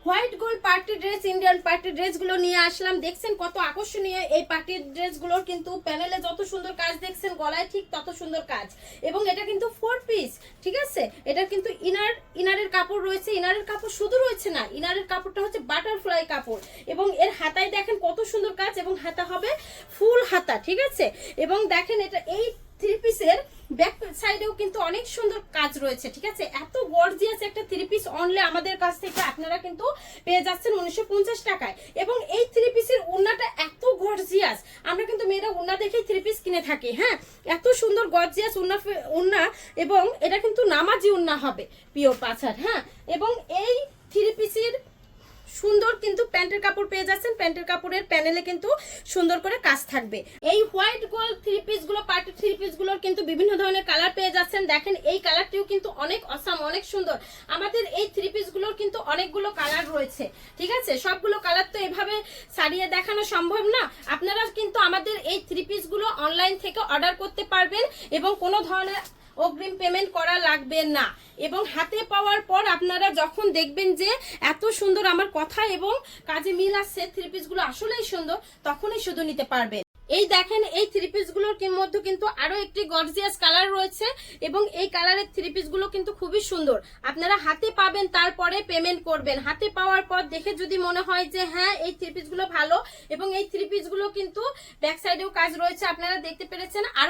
White gold party dress, Indian party ড্রেসগুলো নিয়ে আসলাম। দেখছেন কত আকর্ষণীয় এই পার্টি ড্রেসগুলোর, কিন্তু প্যানেলে যত সুন্দর কাজ দেখছেন, গলায় ঠিক তত সুন্দর কাজ। এবং এটা কিন্তু 4 পিস, ঠিক আছে। এটা কিন্তু ইনারের কাপড় রয়েছে। ইনারের কাপড় শুধু রয়েছে না, ইনারের কাপড়টা হচ্ছে বাটারফ্লাই কাপড়। এবং এর হাতায় দেখেন কত সুন্দর কাজ, এবং হাতা হবে ফুল হাতা, ঠিক আছে। এবং দেখেন এটা এই 3 পিসের ব্যাক সাইডেও কিন্তু অনেক সুন্দর কাজ রয়েছে, ঠিক আছে। এত গর্জিয়াস একটা 3 পিস অনলি আমাদের কাছ থেকে আপনারা কিন্তু পেয়ে যাচ্ছেন 1950 টাকায়। এবং এই 3 পিসের ওড়নাটা এত গর্জিয়াস, আমরা কিন্তু মেয়েরা ওড়না দেখেই 3 পিস কিনে থাকি। হ্যাঁ, এত সুন্দর গর্জিয়াস ওড়না, এবং এটা কিন্তু নামাজি ওড়না হবে, পিওর পাছার। হ্যাঁ, এবং এই 3 পিসের সুন্দর কিন্তু প্যান্টের কাপড় পেয়ে যাচ্ছেন। প্যান্টের কাপড়ের প্যানেলে কিন্তু সুন্দর করে কাজ থাকবে। এই হোয়াইট গোল্ড 3 পিস গুলো, পার্টি 3 পিস গুলোর কিন্তু বিভিন্ন ধরনের কালার পেয়ে যাচ্ছেন। দেখেন এই কালারটিও কিন্তু অনেক অসাম, অনেক সুন্দর। আমাদের এই 3 পিস গুলোর কিন্তু অনেকগুলো কালার রয়েছে, ঠিক আছে। সবগুলো কালার তো এভাবে সারিয়ে দেখানো সম্ভব না। আপনারা কিন্তু আমাদের এই 3 পিস গুলো অনলাইন থেকে অর্ডার করতে পারবেন, এবং কোনো ধরনের অগ্রিম পেমেন্ট করা লাগবে না। এবং হাতে পাওয়ার পর আপনারা যখন দেখবেন যে এত সুন্দর আমার কথা এবং কাজে মিল আসছে, 3 পিসগুলো আসলেই সুন্দর, তখনই শুধু নিতে পারবেন। এই দেখেন এই 3 পিসগুলোর মধ্যে কিন্তু আরো একটি গর্জিয়াস কালার রয়েছে, এবং এই কালারের 3 পিসগুলো কিন্তু খুবই সুন্দর। আপনারা হাতে পাবেন, তারপরে পেমেন্ট করবেন। হাতে পাওয়ার পর দেখে যদি মনে হয় যে হ্যাঁ এই 3 পিসগুলো ভালো, এবং এই 3 পিসগুলো কিন্তু ব্যাক সাইডেও কাজ রয়েছে, আপনারা দেখতে পেরেছেন। আর